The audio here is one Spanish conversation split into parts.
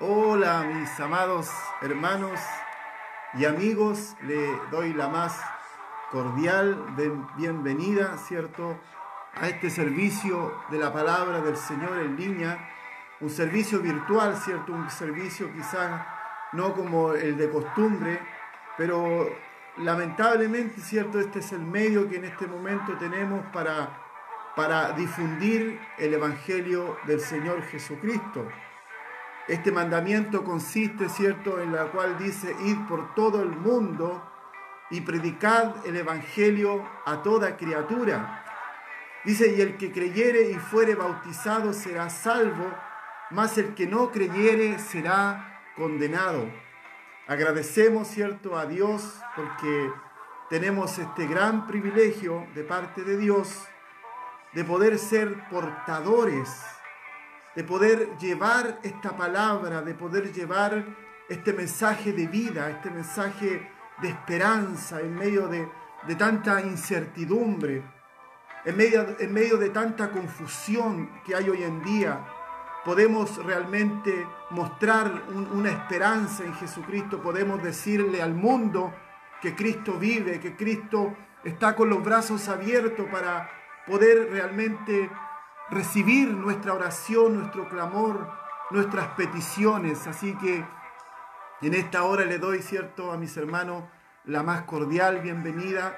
Hola, mis amados hermanos y amigos, le doy la más cordial bienvenida, ¿cierto?, a este servicio de la palabra del Señor en línea, un servicio virtual, ¿cierto?, un servicio quizás no como el de costumbre, pero lamentablemente, ¿cierto?, este es el medio que en este momento tenemos para difundir el Evangelio del Señor Jesucristo. Este mandamiento consiste, ¿cierto?, en la cual dice: id por todo el mundo y predicad el Evangelio a toda criatura. Dice: y el que creyere y fuere bautizado será salvo, mas el que no creyere será condenado. Agradecemos, ¿cierto?, a Dios porque tenemos este gran privilegio de parte de Dios de poder ser portadores, de poder llevar esta palabra, de poder llevar este mensaje de vida, este mensaje de esperanza en medio de tanta incertidumbre, en medio de tanta confusión que hay hoy en día. Podemos realmente mostrar una esperanza en Jesucristo, podemos decirle al mundo que Cristo vive, que Cristo está con los brazos abiertos para poder realmente recibir nuestra oración, nuestro clamor, nuestras peticiones. Así que en esta hora le doy, ¿cierto?, a mis hermanos la más cordial bienvenida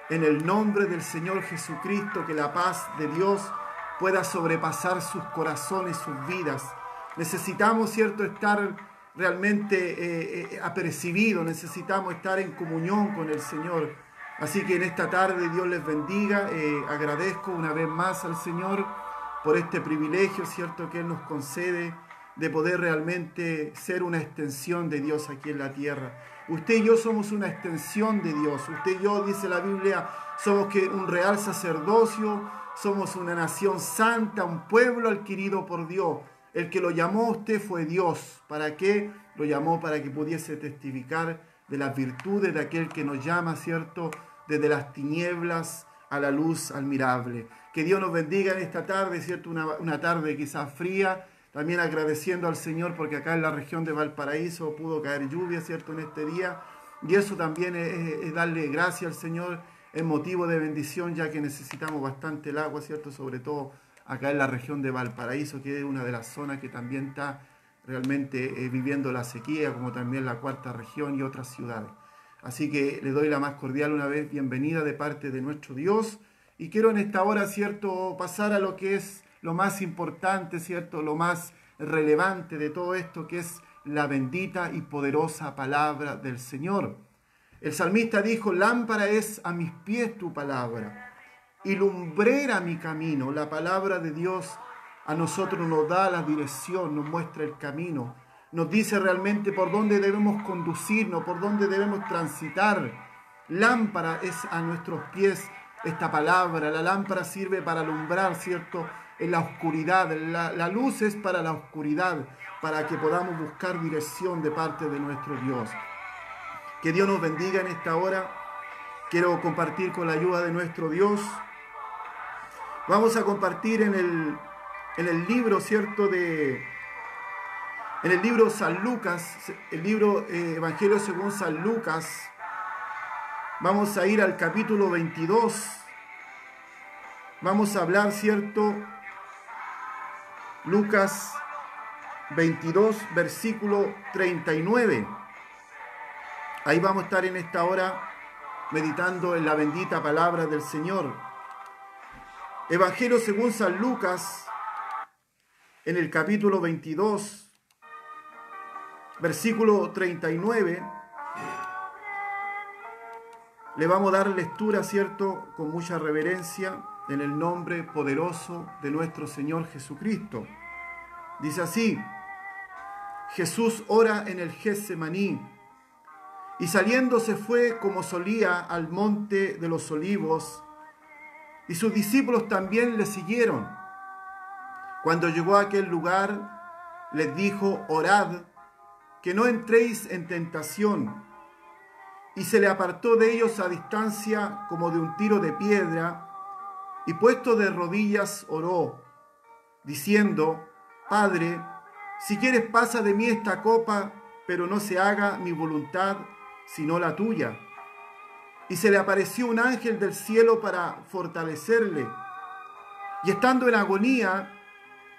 en el nombre del Señor Jesucristo. Que la paz de Dios pueda sobrepasar sus corazones, sus vidas. Necesitamos, ¿cierto?, estar realmente apercibidos, necesitamos estar en comunión con el Señor. Así que en esta tarde Dios les bendiga. Agradezco una vez más al Señor por este privilegio, ¿cierto?, que Él nos concede de poder realmente ser una extensión de Dios aquí en la tierra. Usted y yo somos una extensión de Dios. Usted y yo, dice la Biblia, somos un real sacerdocio, somos una nación santa, un pueblo adquirido por Dios. El que lo llamó a usted fue Dios. ¿Para qué? Lo llamó para que pudiese testificar de las virtudes de aquel que nos llama, ¿cierto?, desde las tinieblas a la luz admirable. Que Dios nos bendiga en esta tarde, ¿cierto? Una tarde quizás fría. También agradeciendo al Señor porque acá en la región de Valparaíso pudo caer lluvia, ¿cierto?, en este día. Y eso también es darle gracias al Señor, es motivo de bendición, ya que necesitamos bastante el agua, ¿cierto? Sobre todo acá en la región de Valparaíso, que es una de las zonas que también está realmente viviendo la sequía, como también la cuarta región y otras ciudades. Así que le doy la más cordial una vez bienvenida de parte de nuestro Dios. Y quiero en esta hora, ¿cierto?, pasar a lo que es lo más importante, ¿cierto?, lo más relevante de todo esto, que es la bendita y poderosa palabra del Señor. El salmista dijo: lámpara es a mis pies tu palabra y lumbrera mi camino. La palabra de Dios a nosotros nos da la dirección, nos muestra el camino, nos dice realmente por dónde debemos conducirnos, por dónde debemos transitar. Lámpara es a nuestros pies esta palabra. La lámpara sirve para alumbrar, ¿cierto?, en la oscuridad. La luz es para la oscuridad, para que podamos buscar dirección de parte de nuestro Dios. Que Dios nos bendiga en esta hora. Quiero compartir con la ayuda de nuestro Dios. Vamos a compartir en el libro, ¿cierto?, en el libro San Lucas, el libro Evangelio según San Lucas. Vamos a ir al capítulo 22. Vamos a hablar, ¿cierto?, Lucas 22, versículo 39. Ahí vamos a estar en esta hora meditando en la bendita palabra del Señor. Evangelio según San Lucas, en el capítulo 22, versículo 39. Le vamos a dar lectura, ¿cierto?, con mucha reverencia, en el nombre poderoso de nuestro Señor Jesucristo. Dice así: Jesús ora en el Getsemaní, y saliendo se fue como solía al monte de los olivos, y sus discípulos también le siguieron. Cuando llegó a aquel lugar, les dijo: orad, que no entréis en tentación. Y se le apartó de ellos a distancia como de un tiro de piedra, y puesto de rodillas oró, diciendo: Padre, Si quieres, pasa de mí esta copa, pero no se haga mi voluntad, sino la tuya. Y se le apareció un ángel del cielo para fortalecerle. Y estando en agonía,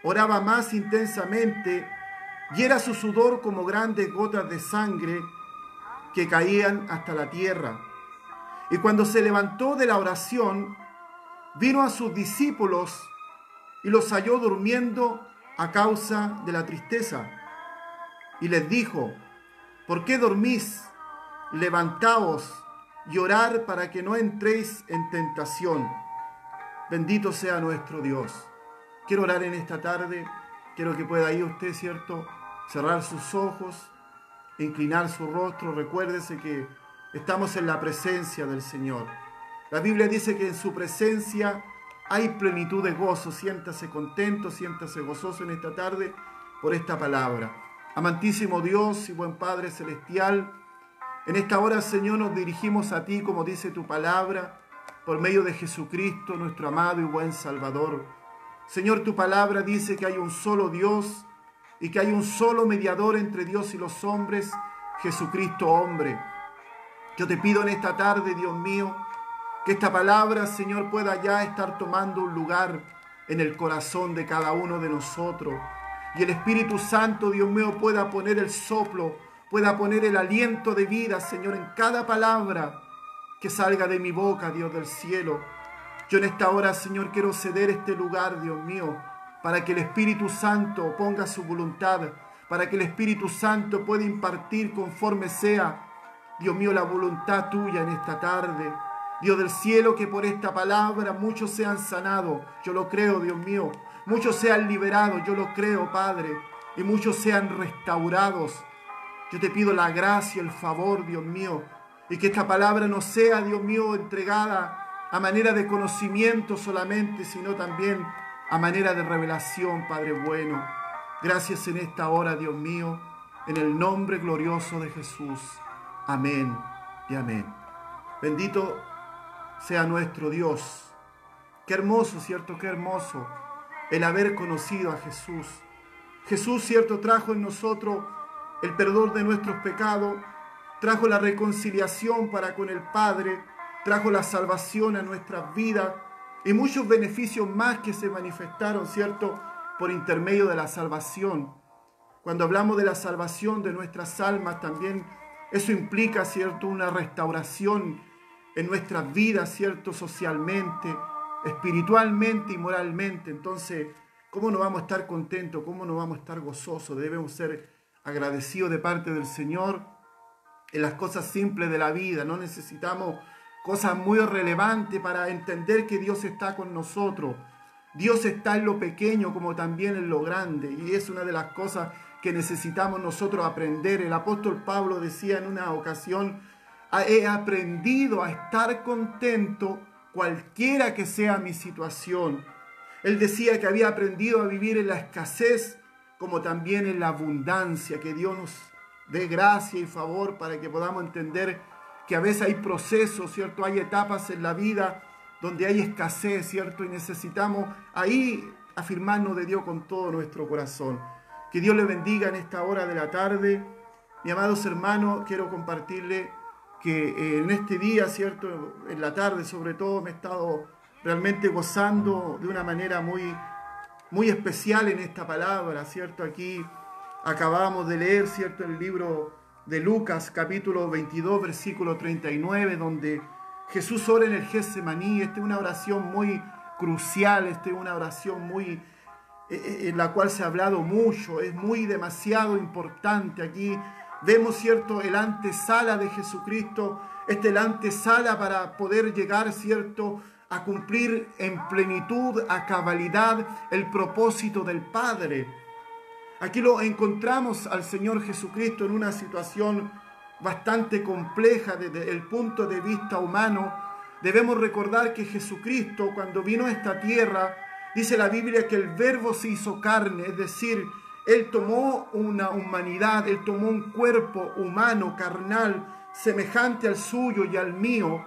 oraba más intensamente, y era su sudor como grandes gotas de sangre que caían hasta la tierra. Y cuando se levantó de la oración, vino a sus discípulos y los halló durmiendo a causa de la tristeza. Y les dijo: ¿por qué dormís? Levantaos y orad para que no entréis en tentación. Bendito sea nuestro Dios. Quiero orar en esta tarde. Quiero que pueda ir usted, ¿cierto?, cerrar sus ojos, inclinar su rostro. Recuérdese que estamos en la presencia del Señor. La Biblia dice que en su presencia hay plenitud de gozo. Siéntase contento, siéntase gozoso en esta tarde por esta palabra. Amantísimo Dios y buen Padre Celestial, en esta hora, Señor, nos dirigimos a ti, como dice tu palabra, por medio de Jesucristo, nuestro amado y buen Salvador. Señor, tu palabra dice que hay un solo Dios y que hay un solo mediador entre Dios y los hombres, Jesucristo hombre. Yo te pido en esta tarde, Dios mío, que esta palabra, Señor, pueda ya estar tomando un lugar en el corazón de cada uno de nosotros. Y el Espíritu Santo, Dios mío, pueda poner el soplo, pueda poner el aliento de vida, Señor, en cada palabra que salga de mi boca, Dios del cielo. Yo en esta hora, Señor, quiero ceder este lugar, Dios mío, para que el Espíritu Santo ponga su voluntad, para que el Espíritu Santo pueda impartir conforme sea, Dios mío, la voluntad tuya en esta tarde. Dios del cielo, que por esta palabra muchos sean sanados, yo lo creo, Dios mío. Muchos sean liberados, yo lo creo, Padre, y muchos sean restaurados. Yo te pido la gracia, el favor, Dios mío, y que esta palabra no sea, Dios mío, entregada a manera de conocimiento solamente, sino también a manera de revelación, Padre bueno. Gracias en esta hora, Dios mío, en el nombre glorioso de Jesús. Amén y amén. Bendito sea nuestro Dios. Qué hermoso, ¿cierto? Qué hermoso el haber conocido a Jesús. Jesús, ¿cierto?, trajo en nosotros el perdón de nuestros pecados, trajo la reconciliación para con el Padre, trajo la salvación a nuestras vidas y muchos beneficios más que se manifestaron, ¿cierto?, por intermedio de la salvación. Cuando hablamos de la salvación de nuestras almas, también eso implica, ¿cierto?, una restauración en nuestras vidas, ¿cierto?, socialmente, espiritualmente y moralmente. Entonces, ¿cómo no vamos a estar contentos? ¿Cómo no vamos a estar gozosos? Debemos ser agradecidos de parte del Señor en las cosas simples de la vida. No necesitamos cosas muy relevantes para entender que Dios está con nosotros. Dios está en lo pequeño como también en lo grande, y es una de las cosas que necesitamos nosotros aprender. El apóstol Pablo decía en una ocasión: he aprendido a estar contento cualquiera que sea mi situación. Él decía que había aprendido a vivir en la escasez como también en la abundancia. Que Dios nos dé gracia y favor para que podamos entender que a veces hay procesos, ¿cierto? Hay etapas en la vida donde hay escasez, ¿cierto? Y necesitamos ahí afirmarnos de Dios con todo nuestro corazón. Que Dios le bendiga en esta hora de la tarde. Mis amados hermanos, quiero compartirle que en este día, ¿cierto?, en la tarde sobre todo, me he estado realmente gozando de una manera muy especial en esta palabra, ¿cierto? Aquí acabamos de leer, ¿cierto?, el libro de Lucas, capítulo 22, versículo 39, donde Jesús ora en el Getsemaní. Esta es una oración muy crucial, esta es una oración en la cual se ha hablado mucho, es demasiado importante. Aquí vemos, ¿cierto?, el antesala de Jesucristo, el antesala para poder llegar, ¿cierto?, a cumplir en plenitud, a cabalidad, el propósito del Padre. Aquí lo encontramos al Señor Jesucristo en una situación bastante compleja desde el punto de vista humano. Debemos recordar que Jesucristo, cuando vino a esta tierra, dice la Biblia que el Verbo se hizo carne, es decir, Él tomó una humanidad, Él tomó un cuerpo humano, carnal, semejante al suyo y al mío.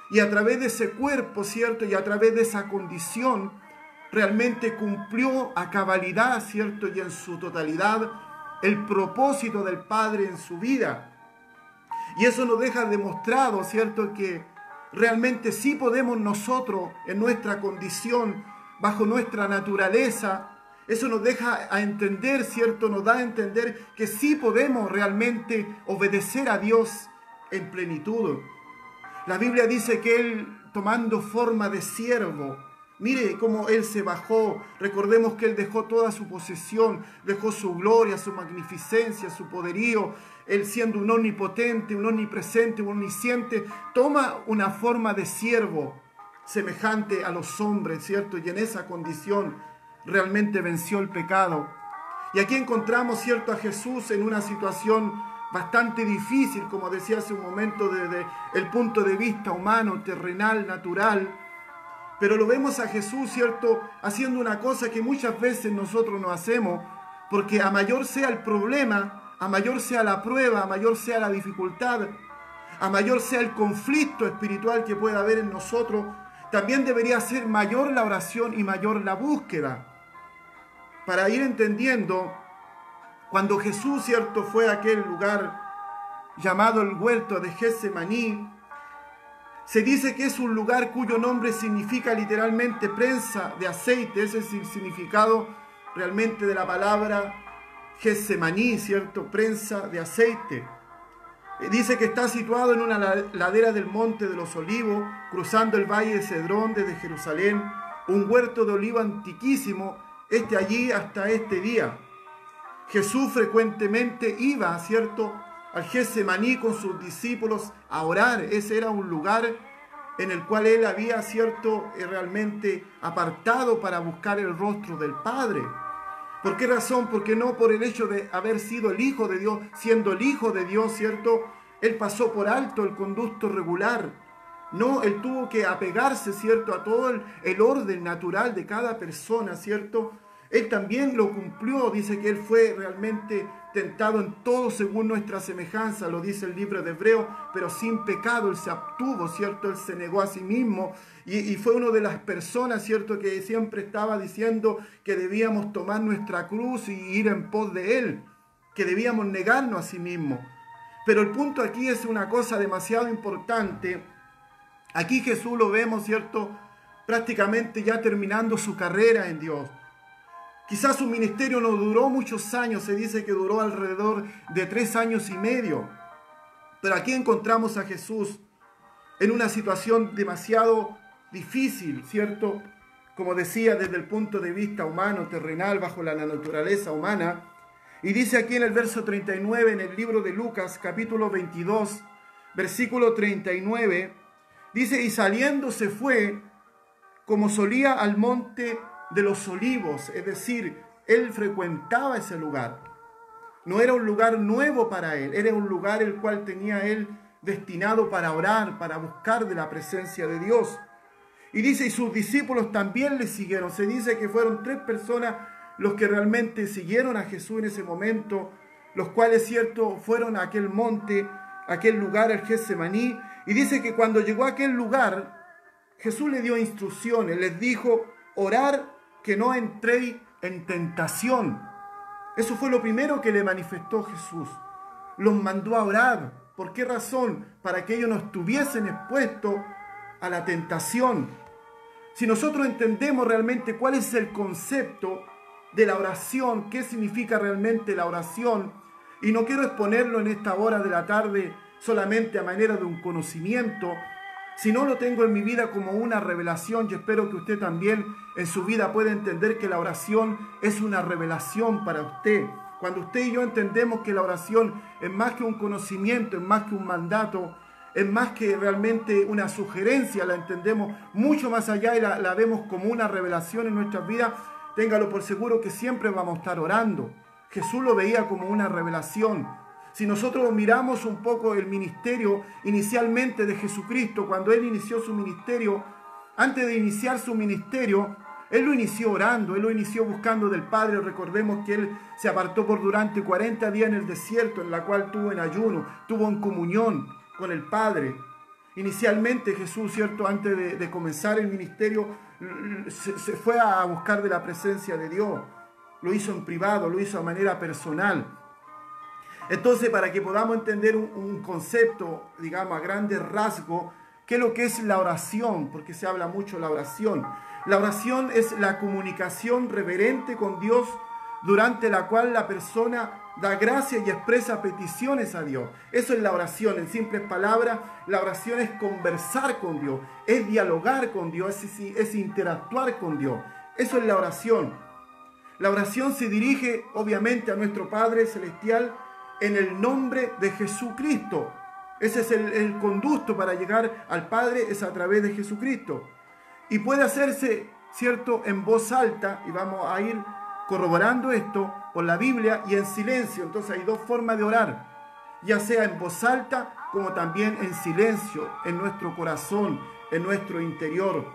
Y a través de ese cuerpo, ¿cierto?, y a través de esa condición, realmente cumplió a cabalidad, ¿cierto? Y en su totalidad el propósito del Padre en su vida. Y eso nos deja demostrado, ¿cierto? Que realmente sí podemos nosotros, en nuestra condición, bajo nuestra naturaleza, eso nos deja a entender, ¿cierto? Nos da a entender que sí podemos realmente obedecer a Dios en plenitud. La Biblia dice que Él, tomando forma de siervo, mire cómo Él se bajó. Recordemos que Él dejó toda su posesión, dejó su gloria, su magnificencia, su poderío. Él siendo un omnipotente, un omnipresente, un omnisciente, toma una forma de siervo semejante a los hombres, ¿cierto? Y en esa condición realmente venció el pecado. Y aquí encontramos, ¿cierto?, a Jesús en una situación bastante difícil, como decía hace un momento, desde el punto de vista humano, terrenal, natural. Pero lo vemos a Jesús, ¿cierto?, haciendo una cosa que muchas veces nosotros no hacemos, porque a mayor sea el problema, a mayor sea la prueba, a mayor sea la dificultad, a mayor sea el conflicto espiritual que pueda haber en nosotros, también debería ser mayor la oración y mayor la búsqueda. Para ir entendiendo, cuando Jesús, ¿cierto?, fue a aquel lugar llamado el huerto de Getsemaní, se dice que es un lugar cuyo nombre significa literalmente prensa de aceite. Ese es el significado realmente de la palabra Getsemaní, ¿cierto? Prensa de aceite. Dice que está situado en una ladera del Monte de los Olivos, cruzando el valle de Cedrón desde Jerusalén, un huerto de olivo antiquísimo, allí hasta este día. Jesús frecuentemente iba, ¿cierto?, al Getsemaní con sus discípulos a orar. Ese era un lugar en el cual él había, ¿cierto?, realmente apartado para buscar el rostro del Padre. ¿Por qué razón? Porque no por el hecho de haber sido el Hijo de Dios, siendo el Hijo de Dios, ¿cierto?, él pasó por alto el conducto regular. No, él tuvo que apegarse, ¿cierto?, a todo el orden natural de cada persona, ¿cierto? Él también lo cumplió. Dice que él fue realmente tentado en todo según nuestra semejanza, lo dice el libro de Hebreos, pero sin pecado. Él se abstuvo, ¿cierto? Él se negó a sí mismo y fue una de las personas, ¿cierto?, que siempre estaba diciendo que debíamos tomar nuestra cruz y ir en pos de él, que debíamos negarnos a sí mismo. Pero el punto aquí es una cosa demasiado importante. Aquí Jesús lo vemos, ¿cierto?, prácticamente ya terminando su carrera en Dios. Quizás su ministerio no duró muchos años, se dice que duró alrededor de 3 años y medio. Pero aquí encontramos a Jesús en una situación demasiado difícil, ¿cierto? Como decía, desde el punto de vista humano, terrenal, bajo la naturaleza humana. Y dice aquí en el verso 39, en el libro de Lucas, capítulo 22, versículo 39, dice: y saliendo se fue, como solía, al monte de los olivos. Es decir, él frecuentaba ese lugar. No era un lugar nuevo para él, era un lugar el cual tenía él destinado para orar, para buscar de la presencia de Dios. Y dice, y sus discípulos también le siguieron. Se dice que fueron 3 personas los que realmente siguieron a Jesús en ese momento, los cuales, cierto, fueron a aquel monte, a aquel lugar, el Getsemaní. Y dice que cuando llegó a aquel lugar, Jesús le dio instrucciones, les dijo: orar que no entréis en tentación. Eso fue lo primero que le manifestó Jesús. Los mandó a orar. ¿Por qué razón? Para que ellos no estuviesen expuestos a la tentación. Si nosotros entendemos realmente cuál es el concepto de la oración, qué significa realmente la oración, y no quiero exponerlo en esta hora de la tarde solamente a manera de un conocimiento, si no lo tengo en mi vida como una revelación. Yo espero que usted también en su vida pueda entender que la oración es una revelación para usted. Cuando usted y yo entendemos que la oración es más que un conocimiento, es más que un mandato, es más que realmente una sugerencia, la entendemos mucho más allá y la vemos como una revelación en nuestras vidas, téngalo por seguro que siempre vamos a estar orando. Jesús lo veía como una revelación. Si nosotros miramos un poco el ministerio inicialmente de Jesucristo, cuando Él inició su ministerio, antes de iniciar su ministerio, Él lo inició orando, Él lo inició buscando del Padre. Recordemos que Él se apartó por durante 40 días en el desierto, en la cual tuvo en ayuno, tuvo en comunión con el Padre. Inicialmente Jesús, ¿cierto? Antes de comenzar el ministerio, se fue a buscar de la presencia de Dios. Lo hizo en privado, lo hizo de manera personal. Entonces, para que podamos entender un concepto, digamos, a grandes rasgos, ¿qué es lo que es la oración? Porque se habla mucho de la oración. La oración es la comunicación reverente con Dios durante la cual la persona da gracias y expresa peticiones a Dios. Eso es la oración. En simples palabras, la oración es conversar con Dios, es dialogar con Dios, es interactuar con Dios. Eso es la oración. La oración se dirige obviamente a nuestro Padre Celestial en el nombre de Jesucristo. Ese es el conducto para llegar al Padre, es a través de Jesucristo. Y puede hacerse, ¿cierto?, en voz alta, y vamos a ir corroborando esto por la Biblia, y en silencio. Entonces hay dos formas de orar, ya sea en voz alta como también en silencio, en nuestro corazón, en nuestro interior.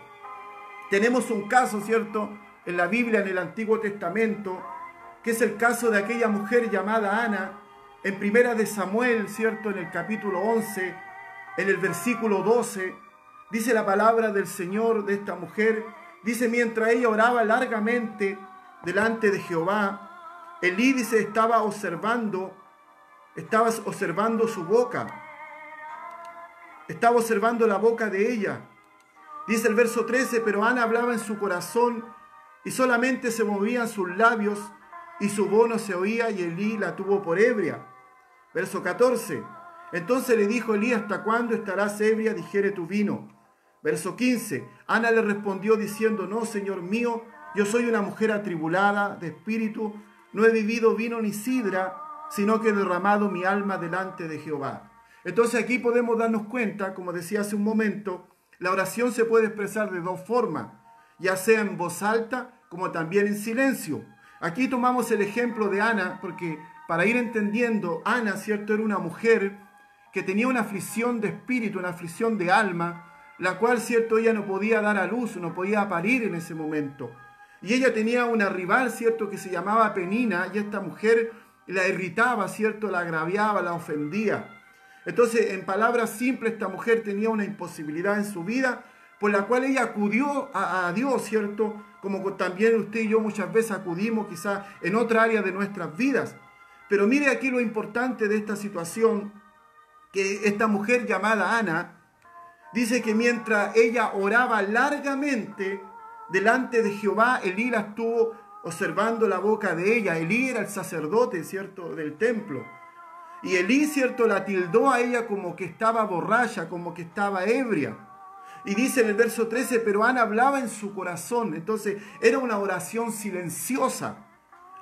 Tenemos un caso, ¿cierto?, en la Biblia, en el Antiguo Testamento, que es el caso de aquella mujer llamada Ana, en Primera de Samuel, ¿cierto?, en el capítulo 11, en el versículo 12, dice la palabra del Señor de esta mujer, dice, mientras ella oraba largamente delante de Jehová, Elí, dice, estaba observando su boca, estaba observando la boca de ella. Dice el verso 13, pero Ana hablaba en su corazón y solamente se movían sus labios y su voz no se oía, y Elí la tuvo por ebria. Verso 14, entonces le dijo Elí, ¿hasta cuándo estarás ebria? Dijere tu vino. Verso 15, Ana le respondió diciendo, no, Señor mío, yo soy una mujer atribulada de espíritu, no he bebido vino ni sidra, sino que he derramado mi alma delante de Jehová. Entonces aquí podemos darnos cuenta, como decía hace un momento, la oración se puede expresar de dos formas, ya sea en voz alta como también en silencio. Aquí tomamos el ejemplo de Ana, porque para ir entendiendo, Ana, ¿cierto?, era una mujer que tenía una aflicción de espíritu, una aflicción de alma, la cual, ¿cierto?, ella no podía dar a luz, no podía parir en ese momento. Y ella tenía una rival, ¿cierto?, que se llamaba Penina, y esta mujer la irritaba, ¿cierto?, la agraviaba, la ofendía. Entonces, en palabras simples, esta mujer tenía una imposibilidad en su vida, por la cual ella acudió a Dios, ¿cierto?, como también usted y yo muchas veces acudimos quizás en otra área de nuestras vidas. Pero mire aquí lo importante de esta situación, que esta mujer llamada Ana, dice que mientras ella oraba largamente delante de Jehová, Elí la estuvo observando la boca de ella. Elí era el sacerdote, ¿cierto?, del templo. Y Elí, ¿cierto?, la tildó a ella como que estaba borracha, como que estaba ebria. Y dice en el verso 13, pero Ana hablaba en su corazón. Entonces era una oración silenciosa.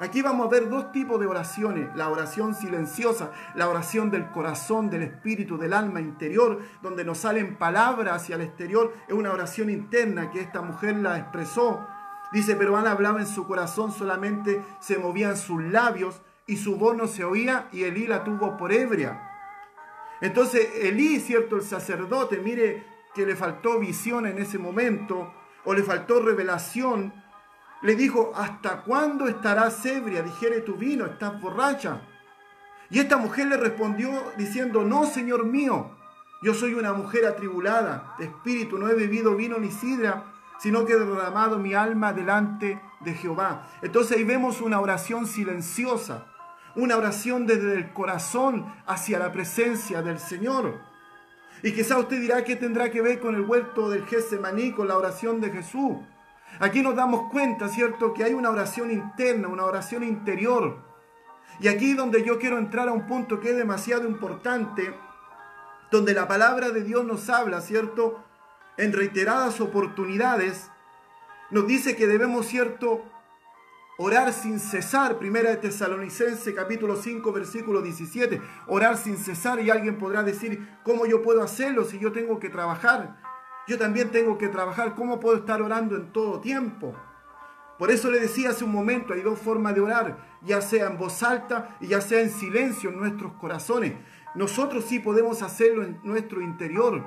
Aquí vamos a ver dos tipos de oraciones. La oración silenciosa, la oración del corazón, del espíritu, del alma interior, donde nos salen palabras hacia el exterior. Es una oración interna que esta mujer la expresó. Dice, pero Ana hablaba en su corazón, solamente se movían sus labios y su voz no se oía, y Elí la tuvo por ebria. Entonces Elí, ¿cierto?, el sacerdote, mire que le faltó visión en ese momento, o le faltó revelación, le dijo, ¿hasta cuándo estarás ebria? Dijere tu vino, estás borracha. Y esta mujer le respondió diciendo, no, Señor mío, yo soy una mujer atribulada de espíritu, no he bebido vino ni sidra, sino que he derramado mi alma delante de Jehová. Entonces ahí vemos una oración silenciosa, una oración desde el corazón hacia la presencia del Señor. Y quizá usted dirá, ¿qué tendrá que ver con el huerto del Getsemaní, con la oración de Jesús? Aquí nos damos cuenta, ¿cierto?, que hay una oración interna, una oración interior. Y aquí donde yo quiero entrar a un punto que es demasiado importante, donde la palabra de Dios nos habla, ¿cierto?, en reiteradas oportunidades, nos dice que debemos, ¿cierto?, orar sin cesar. Primera de Tesalonicenses, capítulo 5, versículo 17. Orar sin cesar, y alguien podrá decir, ¿cómo yo puedo hacerlo si yo tengo que trabajar? Yo también tengo que trabajar. ¿Cómo puedo estar orando en todo tiempo? Por eso le decía hace un momento, hay dos formas de orar, ya sea en voz alta y ya sea en silencio en nuestros corazones. Nosotros sí podemos hacerlo en nuestro interior.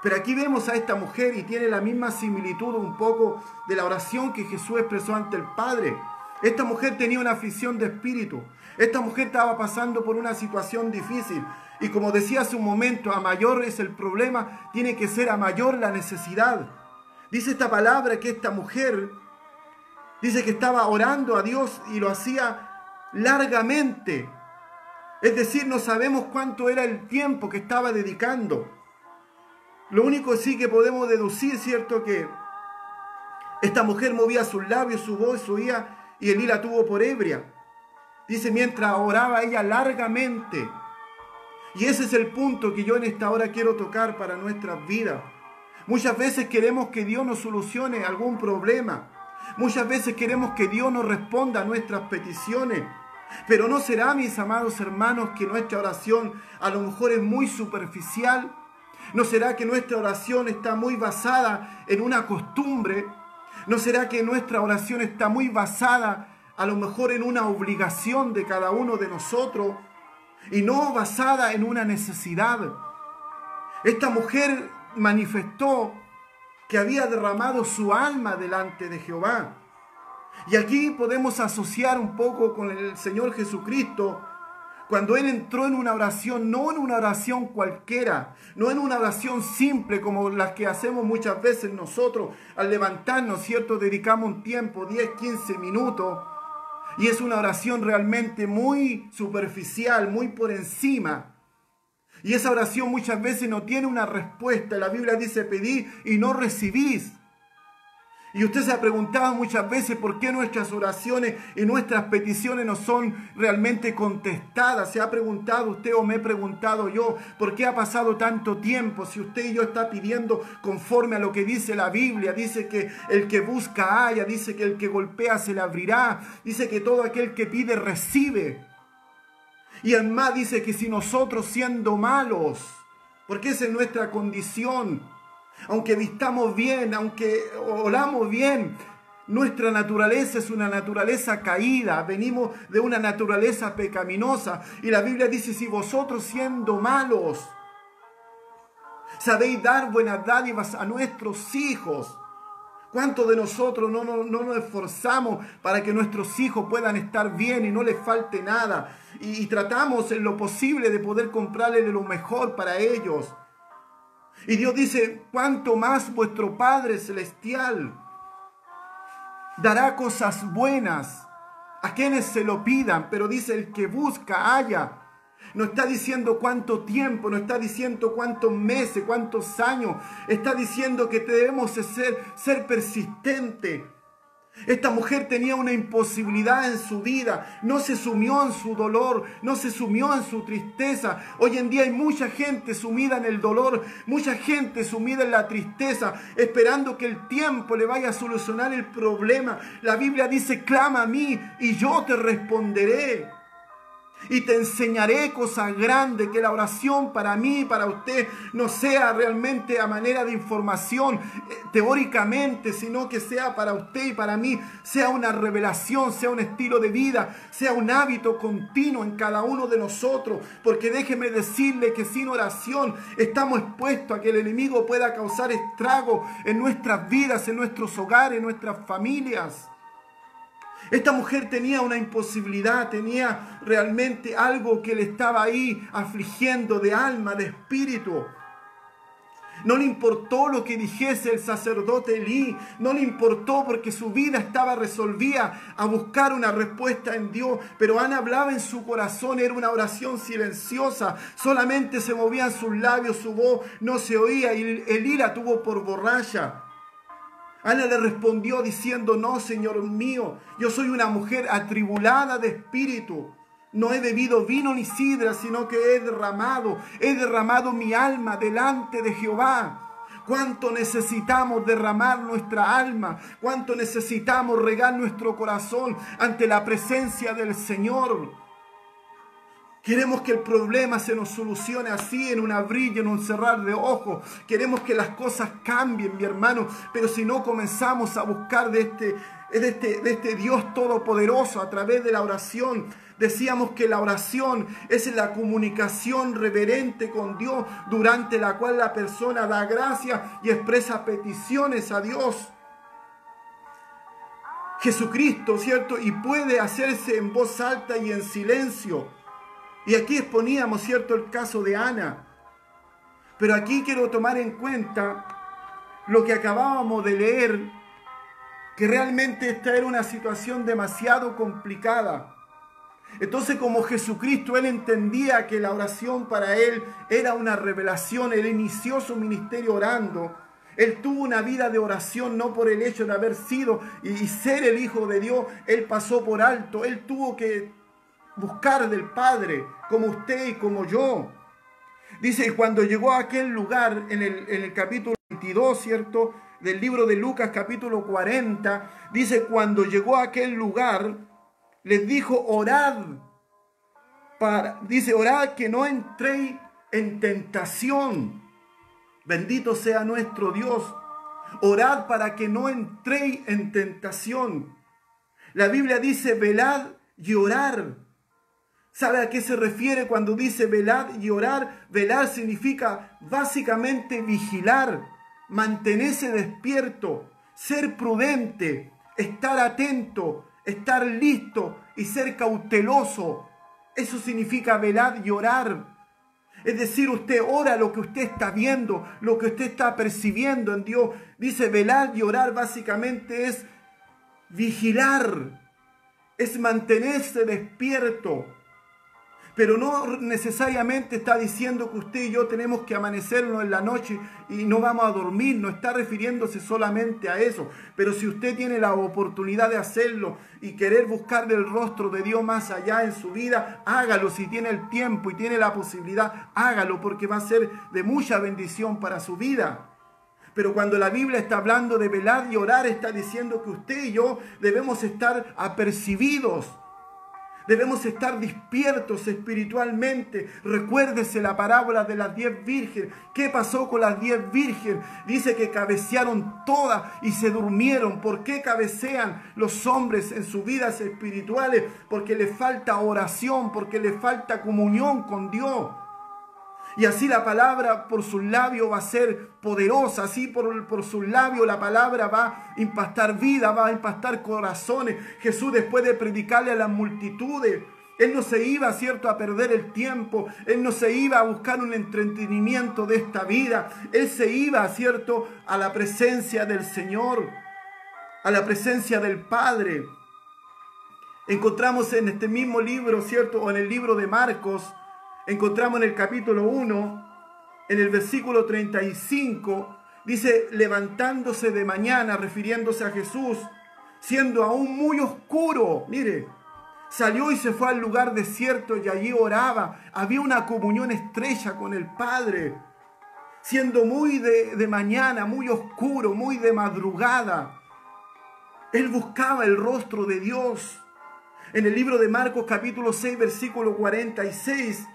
Pero aquí vemos a esta mujer y tiene la misma similitud un poco de la oración que Jesús expresó ante el Padre. Esta mujer tenía una aflicción de espíritu. Esta mujer estaba pasando por una situación difícil. Y como decía hace un momento, a mayor es el problema, tiene que ser a mayor la necesidad. Dice esta palabra que esta mujer, dice que estaba orando a Dios y lo hacía largamente. Es decir, no sabemos cuánto era el tiempo que estaba dedicando. Lo único sí que podemos deducir, ¿cierto? Que esta mujer movía sus labios, su voz, su oía, y Elí la tuvo por ebria. Dice, mientras oraba ella largamente. Y ese es el punto que yo en esta hora quiero tocar para nuestras vidas. Muchas veces queremos que Dios nos solucione algún problema. Muchas veces queremos que Dios nos responda a nuestras peticiones. Pero ¿no será, mis amados hermanos, que nuestra oración a lo mejor es muy superficial? ¿No será que nuestra oración está muy basada en una costumbre? ¿No será que nuestra oración está muy basada a lo mejor en una obligación de cada uno de nosotros y no basada en una necesidad? Esta mujer manifestó que había derramado su alma delante de Jehová. Y aquí podemos asociar un poco con el Señor Jesucristo, cuando Él entró en una oración, no en una oración cualquiera, no en una oración simple como las que hacemos muchas veces nosotros al levantarnos, ¿cierto? Dedicamos un tiempo, 10, 15 minutos, y es una oración realmente muy superficial, muy por encima. Y esa oración muchas veces no tiene una respuesta. La Biblia dice, pedid y no recibís. Y usted se ha preguntado muchas veces por qué nuestras oraciones y nuestras peticiones no son realmente contestadas. ¿Se ha preguntado usted o me he preguntado yo por qué ha pasado tanto tiempo? Si usted y yo está pidiendo conforme a lo que dice la Biblia, dice que el que busca halla, dice que el que golpea se le abrirá, dice que todo aquel que pide recibe. Y además dice que si nosotros siendo malos, porque esa es nuestra condición, aunque vistamos bien, aunque olamos bien, nuestra naturaleza es una naturaleza caída. Venimos de una naturaleza pecaminosa. Y la Biblia dice, si vosotros siendo malos sabéis dar buenas dádivas a nuestros hijos, ¿cuántos de nosotros no nos esforzamos para que nuestros hijos puedan estar bien y no les falte nada? Y tratamos en lo posible de poder comprarles lo mejor para ellos. Y Dios dice, cuánto más vuestro Padre Celestial dará cosas buenas a quienes se lo pidan. Pero dice, el que busca, halla. No está diciendo cuánto tiempo, no está diciendo cuántos meses, cuántos años. Está diciendo que debemos ser persistentes. Esta mujer tenía una imposibilidad en su vida, no se sumió en su dolor, no se sumió en su tristeza. Hoy en día hay mucha gente sumida en el dolor, mucha gente sumida en la tristeza, esperando que el tiempo le vaya a solucionar el problema. La Biblia dice, clama a mí y yo te responderé. Y te enseñaré cosas grandes. Que la oración para mí y para usted no sea realmente a manera de información teóricamente, sino que sea para usted y para mí, sea una revelación, sea un estilo de vida, sea un hábito continuo en cada uno de nosotros. Porque déjeme decirle que sin oración estamos expuestos a que el enemigo pueda causar estrago en nuestras vidas, en nuestros hogares, en nuestras familias. Esta mujer tenía una imposibilidad, tenía realmente algo que le estaba ahí afligiendo de alma, de espíritu. No le importó lo que dijese el sacerdote Elí, no le importó porque su vida estaba resolvida a buscar una respuesta en Dios. Pero Ana hablaba en su corazón, era una oración silenciosa, solamente se movían sus labios, su voz no se oía y Elí la tuvo por borracha. Ana le respondió diciendo, no, Señor mío, yo soy una mujer atribulada de espíritu. No he bebido vino ni sidra, sino que he derramado mi alma delante de Jehová. Cuánto necesitamos derramar nuestra alma, cuánto necesitamos regar nuestro corazón ante la presencia del Señor. Queremos que el problema se nos solucione así, en un abrir y en un cerrar de ojos. Queremos que las cosas cambien, mi hermano. Pero si no comenzamos a buscar de este Dios todopoderoso a través de la oración. Decíamos que la oración es la comunicación reverente con Dios, durante la cual la persona da gracias y expresa peticiones a Dios. Jesucristo, ¿cierto? Y puede hacerse en voz alta y en silencio. Y aquí exponíamos, ¿cierto?, el caso de Ana. Pero aquí quiero tomar en cuenta lo que acabábamos de leer, que realmente esta era una situación demasiado complicada. Entonces, como Jesucristo, Él entendía que la oración para Él era una revelación. Él inició su ministerio orando. Él tuvo una vida de oración, no por el hecho de haber sido y ser el Hijo de Dios. Él pasó por alto. Él tuvo que buscar del Padre, como usted y como yo. Dice, cuando llegó a aquel lugar, en el capítulo 22, ¿cierto?, del libro de Lucas, capítulo 40, dice, cuando llegó a aquel lugar, les dijo, orad, orad que no entréis en tentación. Bendito sea nuestro Dios. Orad para que no entréis en tentación. La Biblia dice, velad y orar. ¿Sabe a qué se refiere cuando dice velad y orar? Velar significa básicamente vigilar, mantenerse despierto, ser prudente, estar atento, estar listo y ser cauteloso. Eso significa velar y orar. Es decir, usted ora lo que usted está viendo, lo que usted está percibiendo en Dios. Dice velar y orar básicamente es vigilar, es mantenerse despierto. Pero no necesariamente está diciendo que usted y yo tenemos que amanecernos en la noche y no vamos a dormir. No está refiriéndose solamente a eso. Pero si usted tiene la oportunidad de hacerlo y querer buscar del rostro de Dios más allá en su vida, hágalo. Si tiene el tiempo y tiene la posibilidad, hágalo, porque va a ser de mucha bendición para su vida. Pero cuando la Biblia está hablando de velar y orar, está diciendo que usted y yo debemos estar apercibidos. Debemos estar despiertos espiritualmente. Recuérdese la parábola de las 10 vírgenes. ¿Qué pasó con las 10 vírgenes? Dice que cabecearon todas y se durmieron. ¿Por qué cabecean los hombres en sus vidas espirituales? Porque les falta oración, porque les falta comunión con Dios. Y así la palabra por sus labios va a ser poderosa. Así por sus labios la palabra va a impactar vida, va a impactar corazones. Jesús, después de predicarle a las multitudes, Él no se iba, ¿cierto?, a perder el tiempo. Él no se iba a buscar un entretenimiento de esta vida. Él se iba, ¿cierto?, a la presencia del Señor, a la presencia del Padre. Encontramos en este mismo libro, ¿cierto?, o en el libro de Marcos, encontramos en el capítulo 1, en el versículo 35, dice, levantándose de mañana, refiriéndose a Jesús, siendo aún muy oscuro, mire, salió y se fue al lugar desierto y allí oraba. Había una comunión estrecha con el Padre, siendo muy de mañana, muy oscuro, muy de madrugada. Él buscaba el rostro de Dios. En el libro de Marcos capítulo 6, versículo 46,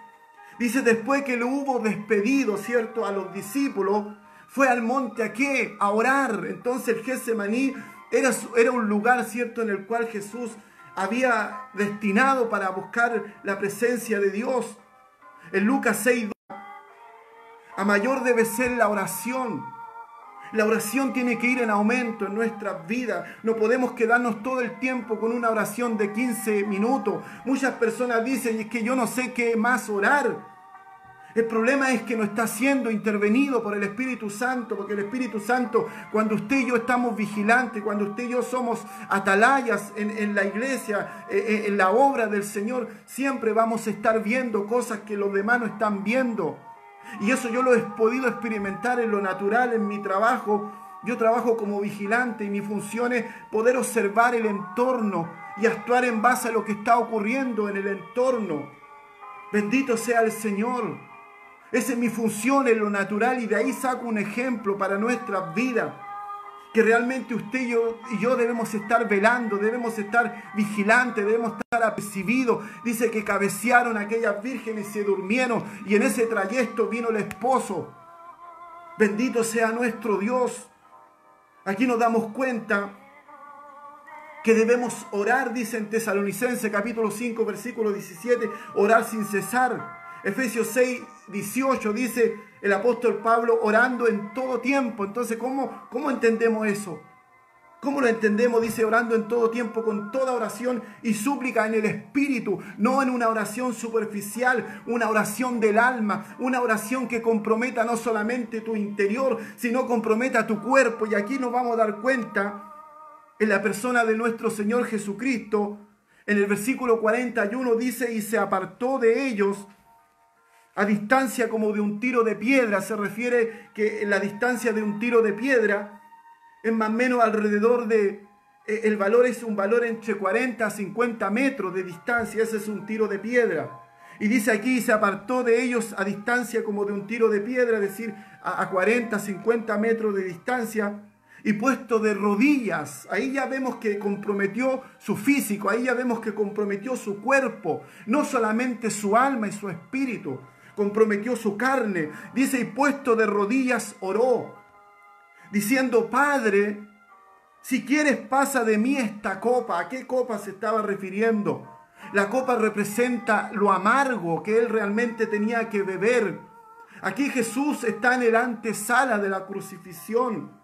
dice, después que lo hubo despedido, ¿cierto?, a los discípulos, fue al monte ¿a qué? A orar. Entonces el Getsemaní era un lugar, ¿cierto?, en el cual Jesús había destinado para buscar la presencia de Dios. En Lucas 6, a mayor debe ser la oración. La oración tiene que ir en aumento en nuestras vidas. No podemos quedarnos todo el tiempo con una oración de 15 minutos. Muchas personas dicen, es que yo no sé qué más orar. El problema es que no está siendo intervenido por el Espíritu Santo, porque el Espíritu Santo, cuando usted y yo estamos vigilantes, cuando usted y yo somos atalayas en la iglesia, en la obra del Señor, siempre vamos a estar viendo cosas que los demás no están viendo. Y eso yo lo he podido experimentar en lo natural, en mi trabajo. Yo trabajo como vigilante y mi función es poder observar el entorno y actuar en base a lo que está ocurriendo en el entorno. Bendito sea el Señor. Esa es mi función en lo natural y de ahí saco un ejemplo para nuestras vidas. Que realmente usted y yo debemos estar velando, debemos estar vigilantes, debemos estar apercibidos. Dice que cabecearon aquellas vírgenes y se durmieron, y en ese trayecto vino el esposo. Bendito sea nuestro Dios. Aquí nos damos cuenta que debemos orar, dice en Tesalonicenses capítulo 5, versículo 17, orar sin cesar. Efesios 6, 18 dice el apóstol Pablo, orando en todo tiempo. Entonces, ¿cómo entendemos eso? ¿Cómo lo entendemos? Dice, orando en todo tiempo, con toda oración y súplica en el Espíritu, no en una oración superficial, una oración del alma, una oración que comprometa no solamente tu interior, sino comprometa tu cuerpo. Y aquí nos vamos a dar cuenta, en la persona de nuestro Señor Jesucristo, en el versículo 41 dice, y se apartó de ellos a distancia como de un tiro de piedra. Se refiere que la distancia de un tiro de piedra es más o menos alrededor de, el valor es un valor entre 40 a 50 metros de distancia. Ese es un tiro de piedra. Y dice aquí, se apartó de ellos a distancia como de un tiro de piedra, es decir, a 40, 50 metros de distancia, y puesto de rodillas. Ahí ya vemos que comprometió su físico, ahí ya vemos que comprometió su cuerpo, no solamente su alma y su espíritu, comprometió su carne. Dice, y puesto de rodillas oró, diciendo, Padre, si quieres pasa de mí esta copa. ¿A qué copa se estaba refiriendo? La copa representa lo amargo que él realmente tenía que beber. Aquí Jesús está en el antesala de la crucifixión.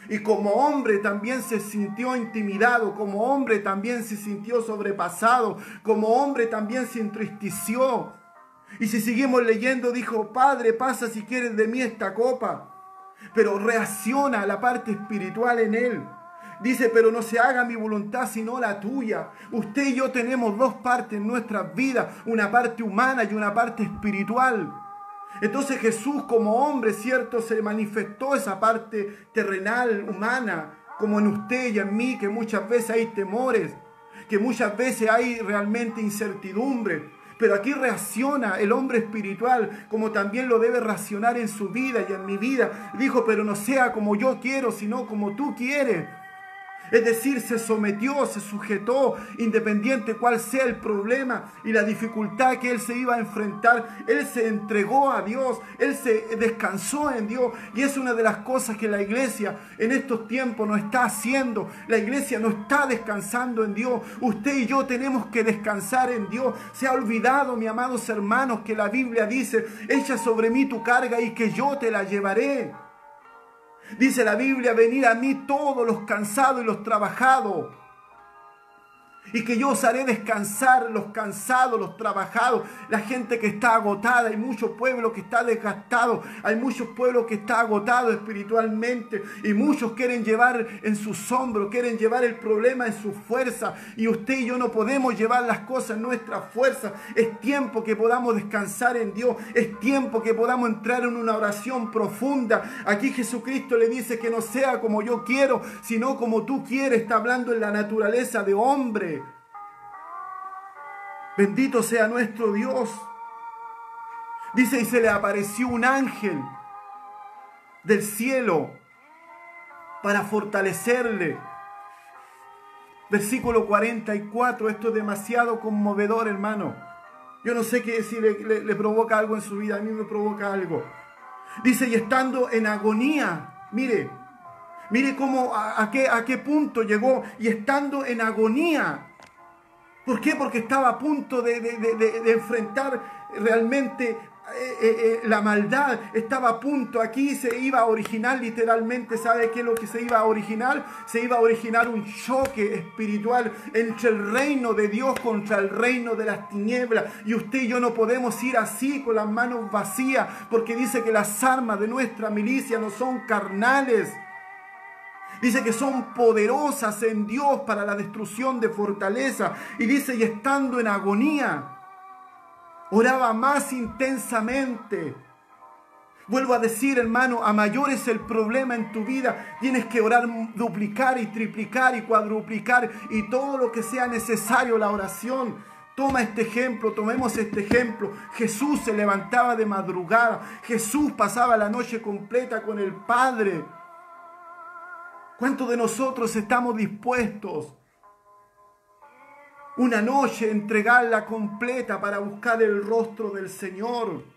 Y como hombre también se sintió intimidado, como hombre también se sintió sobrepasado, como hombre también se entristeció. Y si seguimos leyendo, dijo, Padre, pasa si quieres de mí esta copa. Pero reacciona a la parte espiritual en él. Dice, pero no se haga mi voluntad sino la tuya. Usted y yo tenemos dos partes en nuestras vidas, una parte humana y una parte espiritual. Entonces Jesús como hombre, cierto, se manifestó esa parte terrenal, humana, como en usted y en mí, que muchas veces hay temores, que muchas veces hay realmente incertidumbre. Pero aquí reacciona el hombre espiritual como también lo debe reaccionar en su vida y en mi vida. Dijo, pero no sea como yo quiero, sino como tú quieres. Es decir, se sometió, se sujetó, independiente cuál sea el problema y la dificultad que él se iba a enfrentar. Él se entregó a Dios, él se descansó en Dios. Y es una de las cosas que la iglesia en estos tiempos no está haciendo. La iglesia no está descansando en Dios. Usted y yo tenemos que descansar en Dios. Se ha olvidado, mis amados hermanos, que la Biblia dice, echa sobre mí tu carga y que yo te la llevaré. Dice la Biblia, venid a mí todos los cansados y los trabajados, y que yo os haré descansar. Los cansados, los trabajados, la gente que está agotada. Hay mucho pueblo que está desgastado, hay muchos pueblos que está agotado espiritualmente, y muchos quieren llevar en sus hombros, quieren llevar el problema en su fuerza, y usted y yo no podemos llevar las cosas en nuestra fuerza. Es tiempo que podamos descansar en Dios, es tiempo que podamos entrar en una oración profunda. Aquí Jesucristo le dice que no sea como yo quiero, sino como tú quieres. Está hablando en la naturaleza de hombre. Bendito sea nuestro Dios. Dice, y se le apareció un ángel del cielo para fortalecerle. Versículo 44, esto es demasiado conmovedor, hermano. Yo no sé qué si le provoca algo en su vida, a mí me provoca algo. Dice, y estando en agonía, mire cómo, a qué punto llegó, y estando en agonía. ¿Por qué? Porque estaba a punto de enfrentar realmente la maldad. Estaba a punto, aquí se iba a originar literalmente, ¿sabe qué es lo que se iba a originar? Se iba a originar un choque espiritual entre el reino de Dios contra el reino de las tinieblas. Y usted y yo no podemos ir así con las manos vacías, porque dice que las armas de nuestra milicia no son carnales. Dice que son poderosas en Dios para la destrucción de fortaleza. Y dice, y estando en agonía, oraba más intensamente. Vuelvo a decir, hermano, a mayor es el problema en tu vida, tienes que orar, duplicar y triplicar y cuadruplicar y todo lo que sea necesario la oración. Toma este ejemplo, tomemos este ejemplo. Jesús se levantaba de madrugada, Jesús pasaba la noche completa con el Padre. ¿Cuántos de nosotros estamos dispuestos una noche entregarla completa para buscar el rostro del Señor?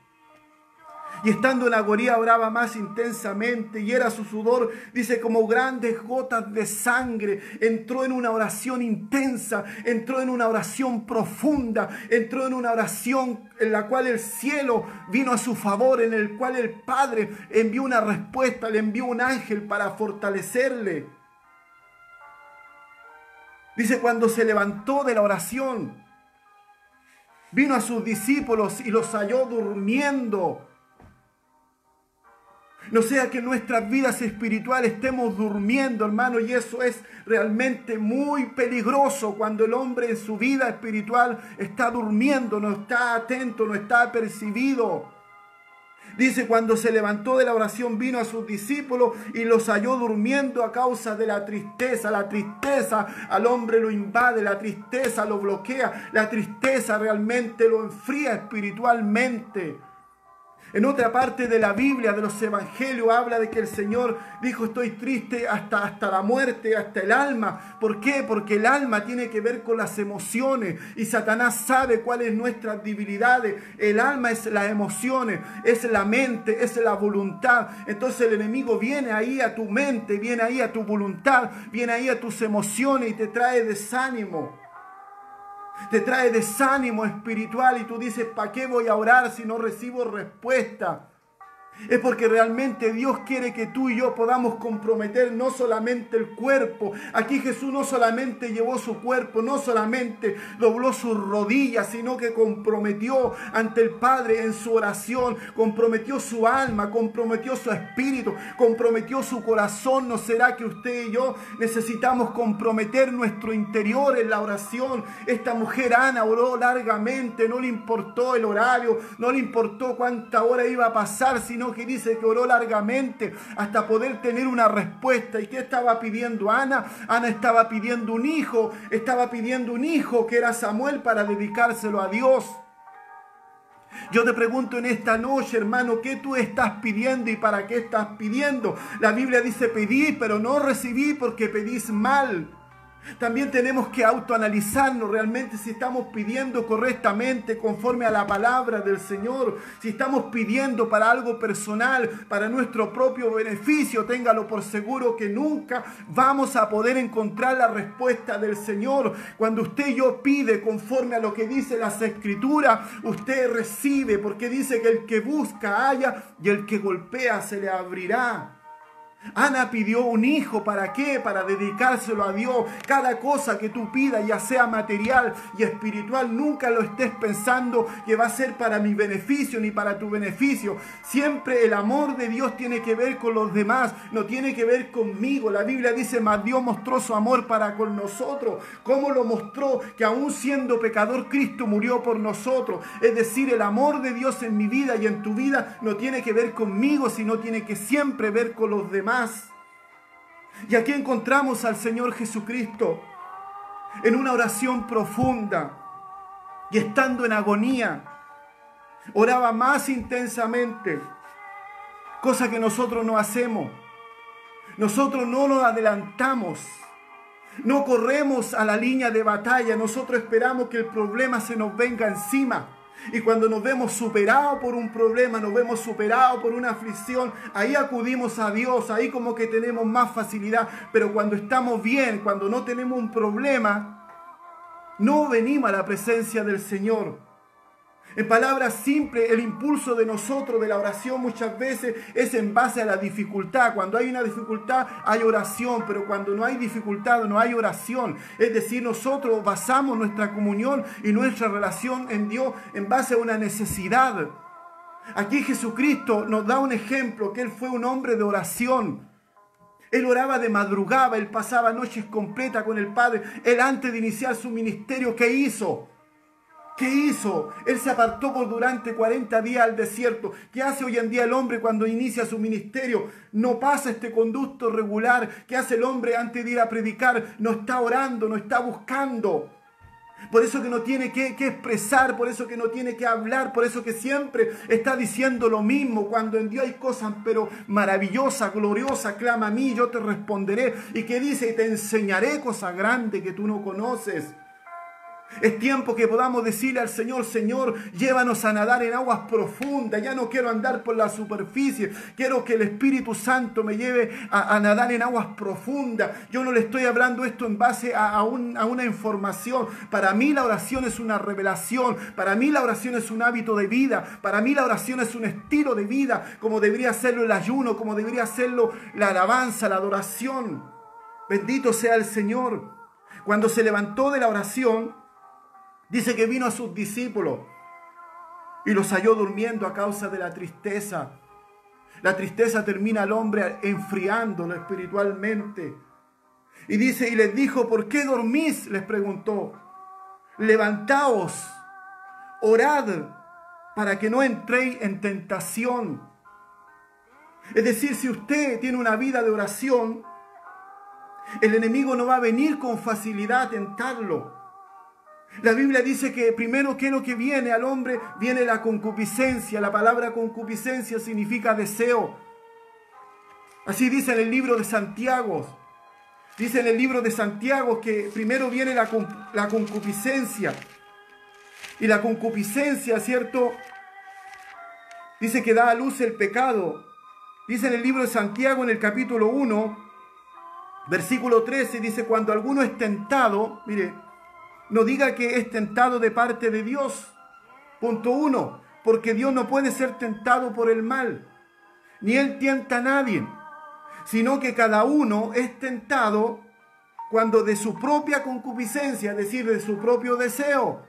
Y estando en agonía oraba más intensamente, y era su sudor, dice, como grandes gotas de sangre. Entró en una oración intensa, entró en una oración profunda, entró en una oración en la cual el cielo vino a su favor, en el cual el Padre envió una respuesta, le envió un ángel para fortalecerle. Dice, cuando se levantó de la oración, vino a sus discípulos y los halló durmiendo. No sea que en nuestras vidas espirituales estemos durmiendo, hermano, y eso es realmente muy peligroso cuando el hombre en su vida espiritual está durmiendo, no está atento, no está percibido. Dice, cuando se levantó de la oración, vino a sus discípulos y los halló durmiendo a causa de la tristeza. La tristeza al hombre lo invade, la tristeza lo bloquea, la tristeza realmente lo enfría espiritualmente. En otra parte de la Biblia, de los evangelios, habla de que el Señor dijo, estoy triste hasta la muerte, hasta el alma. ¿Por qué? Porque el alma tiene que ver con las emociones y Satanás sabe cuáles son nuestras debilidades. El alma es las emociones, es la mente, es la voluntad. Entonces el enemigo viene ahí a tu mente, viene ahí a tu voluntad, viene ahí a tus emociones y te trae desánimo. Te trae desánimo espiritual y tú dices, ¿para qué voy a orar si no recibo respuesta? Es porque realmente Dios quiere que tú y yo podamos comprometer no solamente el cuerpo. Aquí Jesús no solamente llevó su cuerpo, no solamente dobló sus rodillas, sino que comprometió ante el Padre en su oración, comprometió su alma, comprometió su espíritu, comprometió su corazón. ¿No será que usted y yo necesitamos comprometer nuestro interior en la oración? Esta mujer Ana oró largamente, no le importó el horario, no le importó cuánta hora iba a pasar, sino que dice que oró largamente hasta poder tener una respuesta. ¿Y qué estaba pidiendo Ana? Ana estaba pidiendo un hijo que era Samuel para dedicárselo a Dios. Yo te pregunto en esta noche, hermano, ¿qué tú estás pidiendo y para qué estás pidiendo? La Biblia dice pedid, pero no recibí porque pedís mal. También tenemos que autoanalizarnos realmente si estamos pidiendo correctamente conforme a la palabra del Señor. Si estamos pidiendo para algo personal, para nuestro propio beneficio, téngalo por seguro que nunca vamos a poder encontrar la respuesta del Señor. Cuando usted y yo pide conforme a lo que dice las Escrituras, usted recibe, porque dice que el que busca halla y el que golpea se le abrirá. Ana pidió un hijo, ¿para qué? Para dedicárselo a Dios. Cada cosa que tú pidas, ya sea material y espiritual, nunca lo estés pensando que va a ser para mi beneficio ni para tu beneficio. Siempre el amor de Dios tiene que ver con los demás, no tiene que ver conmigo. La Biblia dice, mas Dios mostró su amor para con nosotros. ¿Cómo lo mostró? Que aún siendo pecador, Cristo murió por nosotros. Es decir, el amor de Dios en mi vida y en tu vida no tiene que ver conmigo, sino tiene que siempre ver con los demás. Y aquí encontramos al Señor Jesucristo en una oración profunda y estando en agonía, oraba más intensamente, cosa que nosotros no hacemos. Nosotros no nos adelantamos, no corremos a la línea de batalla, nosotros esperamos que el problema se nos venga encima. Y cuando nos vemos superados por un problema, nos vemos superados por una aflicción, ahí acudimos a Dios, ahí como que tenemos más facilidad. Pero cuando estamos bien, cuando no tenemos un problema, no venimos a la presencia del Señor. En palabras simples, el impulso de nosotros de la oración muchas veces es en base a la dificultad. Cuando hay una dificultad hay oración, pero cuando no hay dificultad no hay oración. Es decir, nosotros basamos nuestra comunión y nuestra relación en Dios en base a una necesidad. Aquí Jesucristo nos da un ejemplo, que Él fue un hombre de oración. Él oraba de madrugada, Él pasaba noches completas con el Padre. Él antes de iniciar su ministerio, ¿qué hizo? ¿Qué hizo? Él se apartó por durante 40 días al desierto. ¿Qué hace hoy en día el hombre cuando inicia su ministerio? No pasa este conducto regular. ¿Qué hace el hombre antes de ir a predicar? No está orando, no está buscando. Por eso que no tiene que expresar, por eso que no tiene que hablar, por eso que siempre está diciendo lo mismo. Cuando en Dios hay cosas pero maravillosas, gloriosas, clama a mí, yo te responderé. ¿Y qué dice? Y te enseñaré cosas grandes que tú no conoces. Es tiempo que podamos decirle al Señor, Señor, llévanos a nadar en aguas profundas. Ya no quiero andar por la superficie. Quiero que el Espíritu Santo me lleve a nadar en aguas profundas. Yo no le estoy hablando esto en base a una información. Para mí la oración es una revelación. Para mí la oración es un hábito de vida. Para mí la oración es un estilo de vida, como debería serlo el ayuno, como debería serlo la alabanza, la adoración. Bendito sea el Señor. cuando se levantó de la oración, dice que vino a sus discípulos y los halló durmiendo a causa de la tristeza. La tristeza termina al hombre enfriándolo espiritualmente. Y dice, y les dijo, ¿por qué dormís? Les preguntó. Levantaos, orad, para que no entréis en tentación. Es decir, si usted tiene una vida de oración, el enemigo no va a venir con facilidad a tentarlo. La Biblia dice que primero, ¿qué es lo que viene al hombre? Viene la concupiscencia. La palabra concupiscencia significa deseo. Así dice en el libro de Santiago. Dice en el libro de Santiago que primero viene la concupiscencia. Y la concupiscencia, ¿cierto? Dice que da a luz el pecado. Dice en el libro de Santiago, en el capítulo 1, versículo 13, dice, cuando alguno es tentado, mire, no diga que es tentado de parte de Dios. Punto 1, porque Dios no puede ser tentado por el mal, ni Él tienta a nadie, sino que cada uno es tentado cuando de su propia concupiscencia, es decir, de su propio deseo,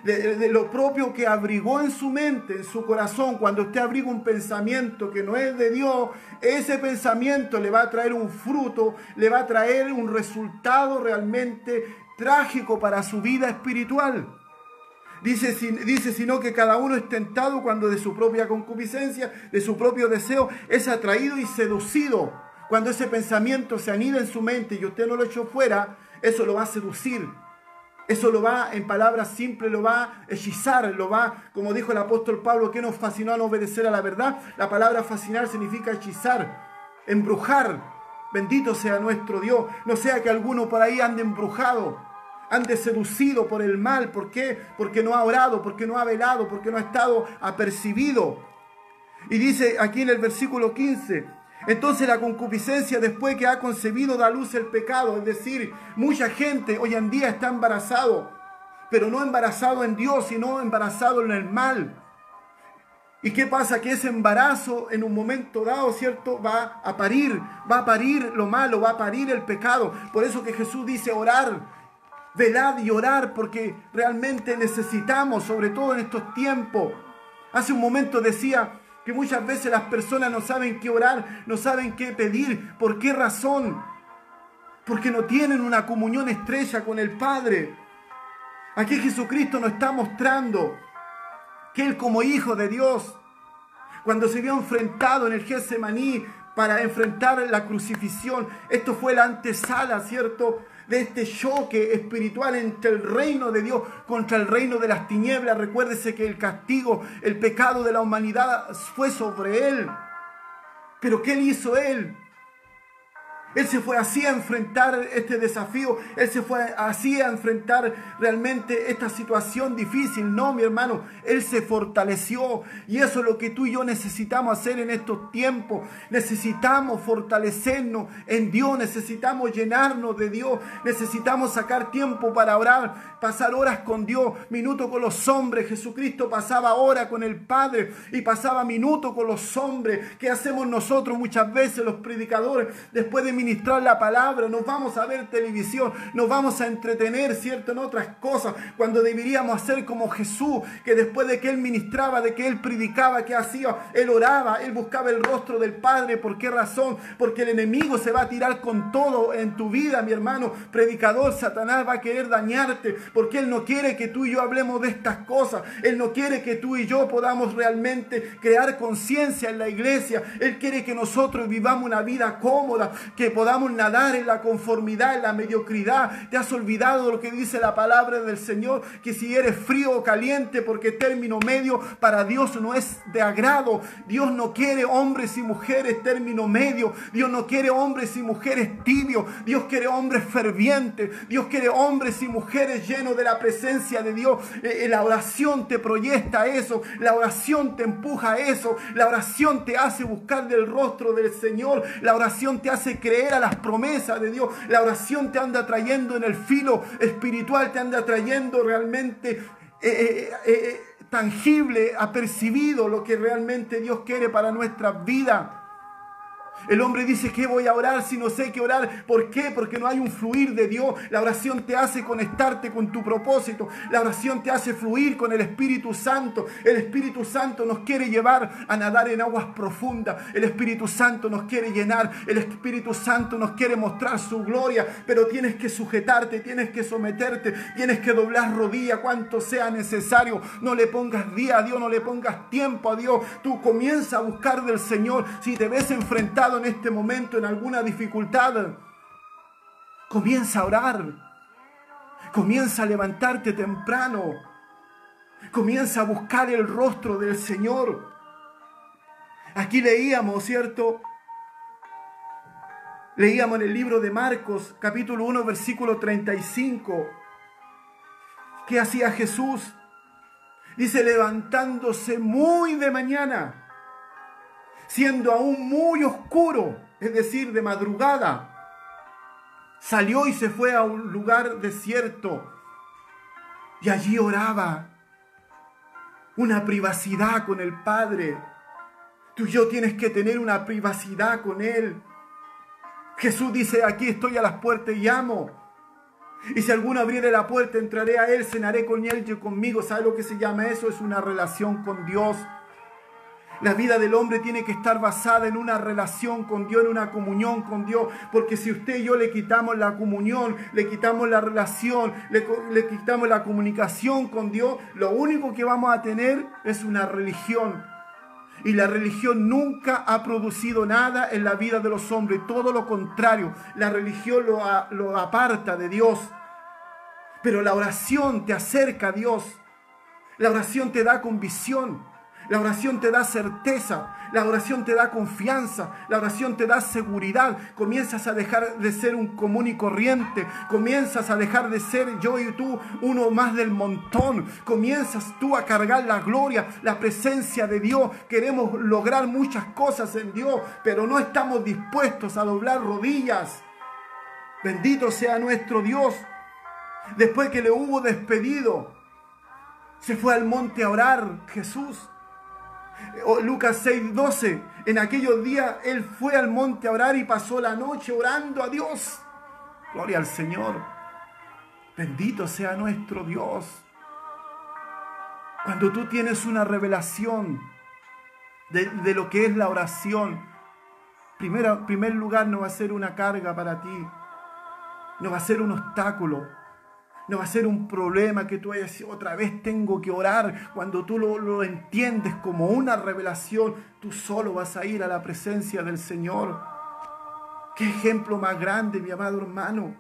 de lo propio que abrigó en su mente, en su corazón. Cuando usted abriga un pensamiento que no es de Dios, ese pensamiento le va a traer un fruto, le va a traer un resultado realmente trágico para su vida espiritual. Dice, sino que cada uno es tentado cuando de su propia concupiscencia, de su propio deseo, es atraído y seducido. Cuando ese pensamiento se anida en su mente y usted no lo echó fuera, eso lo va a seducir. Eso lo va, en palabras simples, lo va a hechizar, lo va, como dijo el apóstol Pablo, que nos fascinó a no obedecer a la verdad. La palabra fascinar significa hechizar, embrujar. Bendito sea nuestro Dios. No sea que alguno por ahí ande embrujado, ande seducido por el mal. ¿Por qué? Porque no ha orado, porque no ha velado, porque no ha estado apercibido. Y dice aquí en el versículo 15, entonces la concupiscencia, después que ha concebido, da a luz el pecado. Es decir, mucha gente hoy en día está embarazado, pero no embarazado en Dios, sino embarazado en el mal. ¿Y qué pasa? Que ese embarazo en un momento dado, ¿cierto? Va a parir lo malo, va a parir el pecado. Por eso que Jesús dice orar, velad y orar, porque realmente necesitamos, sobre todo en estos tiempos. Hace un momento decía que muchas veces las personas no saben qué orar, no saben qué pedir. ¿Por qué razón? Porque no tienen una comunión estrecha con el Padre. Aquí Jesucristo nos está mostrando que Él, como Hijo de Dios, cuando se vio enfrentado en el Getsemaní para enfrentar la crucifixión, esto fue la antesala, ¿cierto?, de este choque espiritual entre el reino de Dios contra el reino de las tinieblas. Recuérdese que el castigo, el pecado de la humanidad fue sobre Él. Pero ¿qué hizo Él? Él se fue así a enfrentar este desafío. Él se fue así a enfrentar realmente esta situación difícil. No, mi hermano, Él se fortaleció. Y eso es lo que tú y yo necesitamos hacer en estos tiempos. Necesitamos fortalecernos en Dios. Necesitamos llenarnos de Dios. Necesitamos sacar tiempo para orar, pasar horas con Dios, minutos con los hombres. Jesucristo pasaba horas con el Padre y pasaba minutos con los hombres. ¿Qué hacemos nosotros muchas veces los predicadores? Después de ministrar la palabra, nos vamos a ver televisión, nos vamos a entretener, ¿cierto?, en otras cosas, cuando deberíamos hacer como Jesús, que después de que Él ministraba, de que Él predicaba, ¿qué hacía? Él oraba, Él buscaba el rostro del Padre. ¿Por qué razón? Porque el enemigo se va a tirar con todo en tu vida, mi hermano predicador. Satanás va a querer dañarte, porque Él no quiere que tú y yo hablemos de estas cosas. Él no quiere que tú y yo podamos realmente crear conciencia en la iglesia. Él quiere que nosotros vivamos una vida cómoda, que podamos nadar en la conformidad, en la mediocridad. Te has olvidado de lo que dice la palabra del Señor, que si eres frío o caliente, porque término medio para Dios no es de agrado. Dios no quiere hombres y mujeres término medio. Dios no quiere hombres y mujeres tibios. Dios quiere hombres fervientes. Dios quiere hombres y mujeres llenos de la presencia de Dios. La oración te proyecta eso. La oración te empuja a eso. La oración te hace buscar del rostro del Señor. La oración te hace creer a las promesas de Dios. La oración te anda trayendo en el filo espiritual, te anda trayendo realmente tangible, apercibido lo que realmente Dios quiere para nuestras vidas. El hombre dice, ¿qué voy a orar si no sé qué orar? ¿Por qué? Porque no hay un fluir de Dios. La oración te hace conectarte con tu propósito. La oración te hace fluir con el Espíritu Santo. El Espíritu Santo nos quiere llevar a nadar en aguas profundas. El Espíritu Santo nos quiere llenar. El Espíritu Santo nos quiere mostrar su gloria. Pero tienes que sujetarte, tienes que someterte, tienes que doblar rodilla cuanto sea necesario. No le pongas día a Dios, no le pongas tiempo a Dios. Tú comienza a buscar del Señor. Si te ves enfrentado en este momento en alguna dificultad, comienza a orar, comienza a levantarte temprano, comienza a buscar el rostro del Señor. Aquí leíamos, ¿cierto? Leíamos en el libro de Marcos, capítulo 1, versículo 35. ¿Qué hacía Jesús? Dice, levantándose muy de mañana, siendo aún muy oscuro, es decir, de madrugada, salió y se fue a un lugar desierto y allí oraba. Una privacidad con el Padre. Tú y yo tienes que tener una privacidad con Él. Jesús dice, aquí estoy a las puertas y llamo. Y si alguno abriere la puerta, entraré a Él, cenaré con Él y conmigo. ¿Sabe lo que se llama eso? Es una relación con Dios. La vida del hombre tiene que estar basada en una relación con Dios, en una comunión con Dios. Porque si usted y yo le quitamos la comunión, le quitamos la relación, le quitamos la comunicación con Dios, lo único que vamos a tener es una religión. Y la religión nunca ha producido nada en la vida de los hombres. Todo lo contrario, la religión lo aparta de Dios. Pero la oración te acerca a Dios. La oración te da convicción. La oración te da certeza, la oración te da confianza, la oración te da seguridad. Comienzas a dejar de ser un común y corriente, comienzas a dejar de ser yo y tú uno más del montón. Comienzas tú a cargar la gloria, la presencia de Dios. Queremos lograr muchas cosas en Dios, pero no estamos dispuestos a doblar rodillas. Bendito sea nuestro Dios. Después que le hubo despedido, se fue al monte a orar Jesús. Lucas 6:12, en aquellos días Él fue al monte a orar y pasó la noche orando a Dios. Gloria al Señor. Bendito sea nuestro Dios. Cuando tú tienes una revelación de lo que es la oración, en primer lugar no va a ser una carga para ti, no va a ser un obstáculo. No va a ser un problema que tú vayas a decir, otra vez tengo que orar. Cuando tú lo entiendes como una revelación, tú solo vas a ir a la presencia del Señor. Qué ejemplo más grande, mi amado hermano.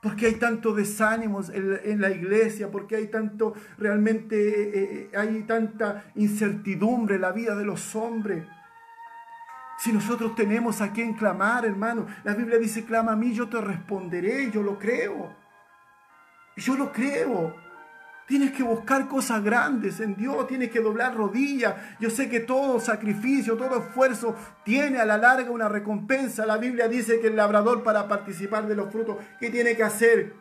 ¿Por qué hay tanto desánimo en la iglesia? ¿Por qué hay tanto, realmente hay tanta incertidumbre en la vida de los hombres? Si nosotros tenemos a quien clamar, hermano. La Biblia dice, clama a mí, yo te responderé. Yo lo creo. Yo lo creo. Tienes que buscar cosas grandes en Dios, tienes que doblar rodillas. Yo sé que todo sacrificio, todo esfuerzo tiene a la larga una recompensa. La Biblia dice que el labrador, para participar de los frutos, ¿qué tiene que hacer?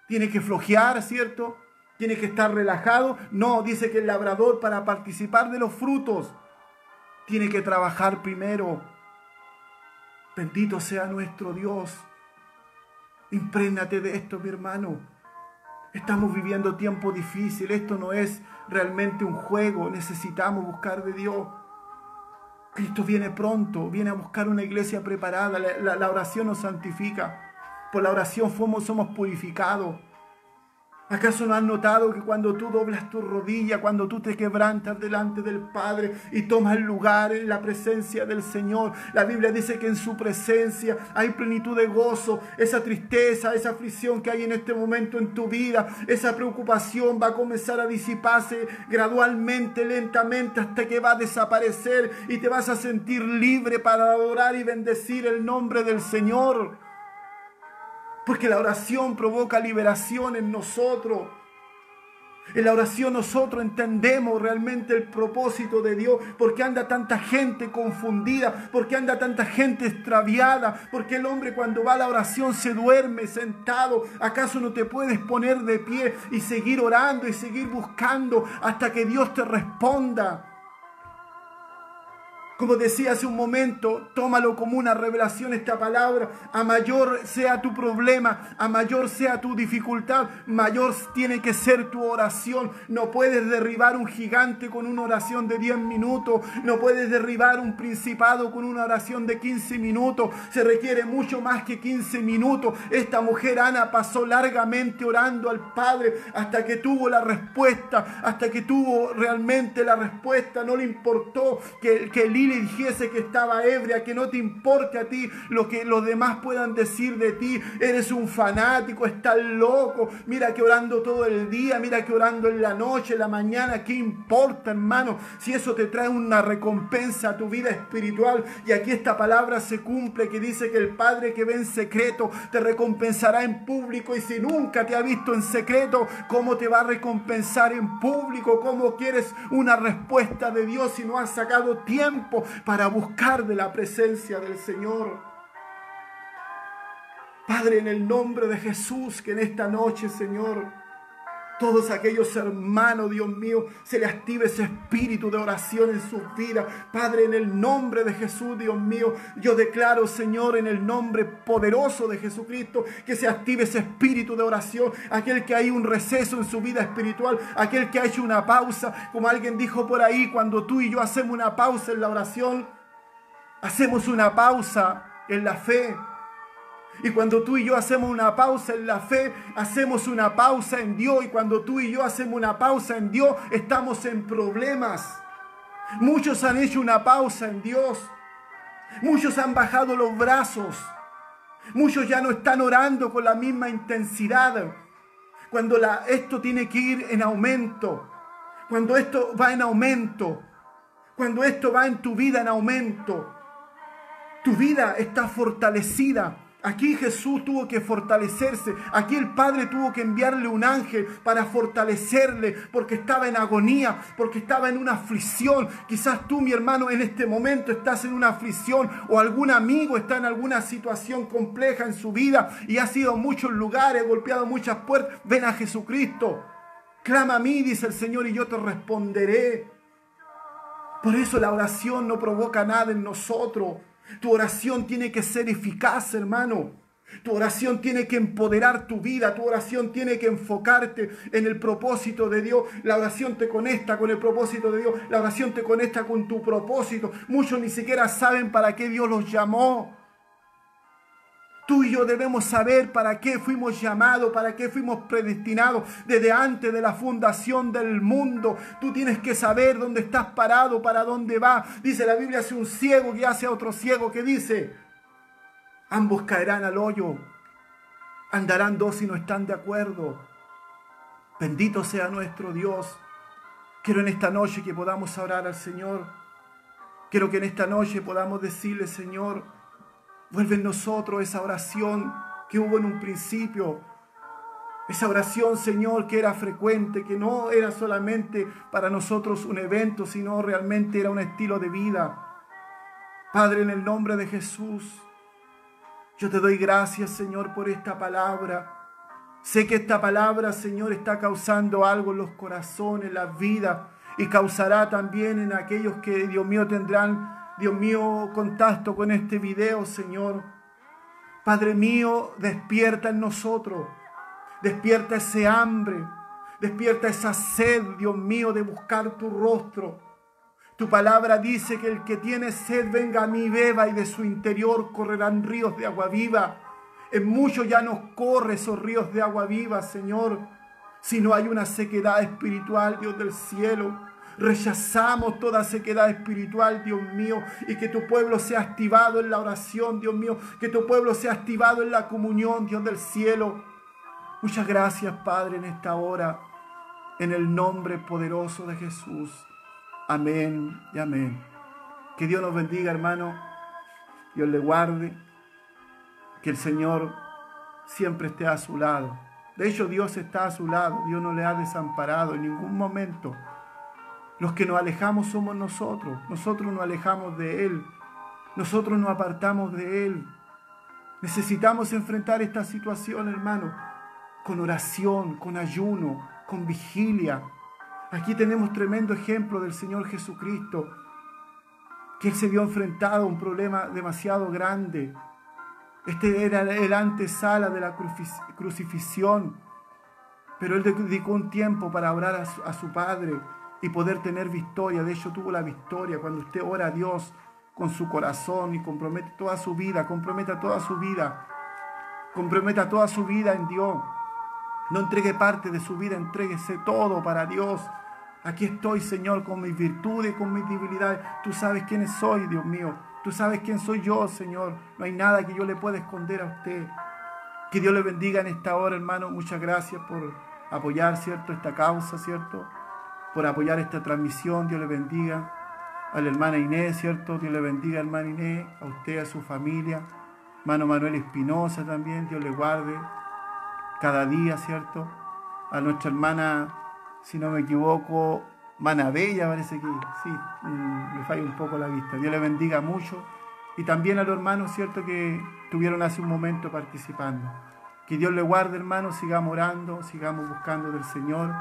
Tiene que flojear, ¿cierto? Tiene que estar relajado. No, dice que el labrador, para participar de los frutos, tiene que trabajar primero. Bendito sea nuestro Dios. Imprégnate de esto, mi hermano. Estamos viviendo tiempo difícil. Esto no es realmente un juego. Necesitamos buscar de Dios. Cristo viene pronto. Viene a buscar una iglesia preparada. La oración nos santifica. Por la oración somos purificados. ¿Acaso no has notado que cuando tú doblas tu rodilla, cuando tú te quebrantas delante del Padre y tomas lugar en la presencia del Señor, la Biblia dice que en su presencia hay plenitud de gozo? Esa tristeza, esa aflicción que hay en este momento en tu vida, esa preocupación va a comenzar a disiparse gradualmente, lentamente, hasta que va a desaparecer y te vas a sentir libre para adorar y bendecir el nombre del Señor. Porque la oración provoca liberación en nosotros. En la oración nosotros entendemos realmente el propósito de Dios. Porque anda tanta gente confundida. Porque anda tanta gente extraviada. Porque el hombre cuando va a la oración se duerme sentado. ¿Acaso no te puedes poner de pie y seguir orando y seguir buscando hasta que Dios te responda? Como decía hace un momento, tómalo como una revelación esta palabra. A mayor sea tu problema, a mayor sea tu dificultad, mayor tiene que ser tu oración. No puedes derribar un gigante con una oración de 10 minutos. No puedes derribar un principado con una oración de 15 minutos. Se requiere mucho más que 15 minutos. Esta mujer Ana pasó largamente orando al Padre hasta que tuvo la respuesta, hasta que tuvo realmente la respuesta. No le importó que Lili dijese que estaba ebria, que no te importe a ti lo que los demás puedan decir de ti. Eres un fanático, estás loco. Mira que orando todo el día, mira que orando en la noche, en la mañana. ¿Qué importa, hermano? Si eso te trae una recompensa a tu vida espiritual. Y aquí esta palabra se cumple, que dice que el Padre que ve en secreto te recompensará en público. Y si nunca te ha visto en secreto, ¿cómo te va a recompensar en público? ¿Cómo quieres una respuesta de Dios si no has sacado tiempo para buscar de la presencia del Señor? Padre, en el nombre de Jesús, que en esta noche, Señor, todos aquellos hermanos, Dios mío, se les active ese espíritu de oración en sus vidas. Padre, en el nombre de Jesús, Dios mío, yo declaro, Señor, en el nombre poderoso de Jesucristo, que se active ese espíritu de oración. Aquel que hay un receso en su vida espiritual, aquel que ha hecho una pausa, como alguien dijo por ahí, cuando tú y yo hacemos una pausa en la oración, hacemos una pausa en la fe. Y cuando tú y yo hacemos una pausa en la fe, hacemos una pausa en Dios. Y cuando tú y yo hacemos una pausa en Dios, estamos en problemas. Muchos han hecho una pausa en Dios. Muchos han bajado los brazos. Muchos ya no están orando con la misma intensidad. Cuando esto tiene que ir en aumento. Cuando esto va en aumento. Cuando esto va en tu vida en aumento. Tu vida está fortalecida. Aquí Jesús tuvo que fortalecerse. Aquí el Padre tuvo que enviarle un ángel para fortalecerle, porque estaba en agonía, porque estaba en una aflicción. Quizás tú, mi hermano, en este momento estás en una aflicción, o algún amigo está en alguna situación compleja en su vida y has ido a muchos lugares, golpeado muchas puertas. Ven a Jesucristo. Clama a mí, dice el Señor, y yo te responderé. Por eso la oración no provoca nada en nosotros. Tu oración tiene que ser eficaz, hermano. Tu oración tiene que empoderar tu vida. Tu oración tiene que enfocarte en el propósito de Dios. La oración te conecta con el propósito de Dios. La oración te conecta con tu propósito. Muchos ni siquiera saben para qué Dios los llamó. Tú y yo debemos saber para qué fuimos llamados, para qué fuimos predestinados desde antes de la fundación del mundo. Tú tienes que saber dónde estás parado, para dónde vas. Dice la Biblia, hace un ciego que hace a otro ciego, que dice, ambos caerán al hoyo, andarán dos si no están de acuerdo. Bendito sea nuestro Dios. Quiero en esta noche que podamos orar al Señor. Quiero que en esta noche podamos decirle, Señor, vuelve en nosotros esa oración que hubo en un principio. Esa oración, Señor, que era frecuente, que no era solamente para nosotros un evento, sino realmente era un estilo de vida. Padre, en el nombre de Jesús, yo te doy gracias, Señor, por esta palabra. Sé que esta palabra, Señor, está causando algo en los corazones, en las vidas, y causará también en aquellos que, Dios mío, tendrán, Dios mío, contacto con este video, Señor. Padre mío, despierta en nosotros. Despierta ese hambre. Despierta esa sed, Dios mío, de buscar tu rostro. Tu palabra dice que el que tiene sed venga a mí y beba, y de su interior correrán ríos de agua viva. En muchos ya nos corre esos ríos de agua viva, Señor. Si no hay una sequedad espiritual, Dios del cielo. Rechazamos toda sequedad espiritual, Dios mío, y que tu pueblo sea activado en la oración, Dios mío, que tu pueblo sea activado en la comunión, Dios del cielo. Muchas gracias, Padre, en esta hora, en el nombre poderoso de Jesús. Amén y amén. Que Dios nos bendiga, hermano. Dios le guarde. Que el Señor siempre esté a su lado. De hecho, Dios está a su lado. Dios no le ha desamparado en ningún momento. Los que nos alejamos somos nosotros. Nosotros nos alejamos de Él. Nosotros nos apartamos de Él. Necesitamos enfrentar esta situación, hermano, con oración, con ayuno, con vigilia. Aquí tenemos tremendo ejemplo del Señor Jesucristo. que Él se vio enfrentado a un problema demasiado grande. Este era el antesala de la crucifixión, pero Él dedicó un tiempo para orar a su Padre y poder tener victoria. De hecho, tuvo la victoria. Cuando usted ora a Dios con su corazón y compromete toda su vida, comprometa toda su vida en Dios. No entregue parte de su vida, entréguese todo para Dios. Aquí estoy, Señor, con mis virtudes, con mis debilidades. Tú sabes quién soy, Dios mío. Tú sabes quién soy yo, Señor. No hay nada que yo le pueda esconder a usted. Que Dios le bendiga en esta hora, hermano. Muchas gracias por apoyar, ¿cierto?, esta causa, ¿cierto?, por apoyar esta transmisión. Dios le bendiga a la hermana Inés, ¿cierto? Dios le bendiga, hermana Inés, a usted, a su familia. Hermano Manuel Espinosa también, Dios le guarde cada día, ¿cierto? A nuestra hermana, si no me equivoco, Manabella, parece que sí, me falla un poco la vista. Dios le bendiga mucho. Y también a los hermanos, ¿cierto?, que estuvieron hace un momento participando. Que Dios le guarde, hermanos, sigamos orando, sigamos buscando del Señor,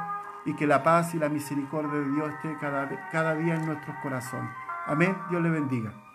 y que la paz y la misericordia de Dios esté cada día en nuestros corazones. Amén. Dios le bendiga.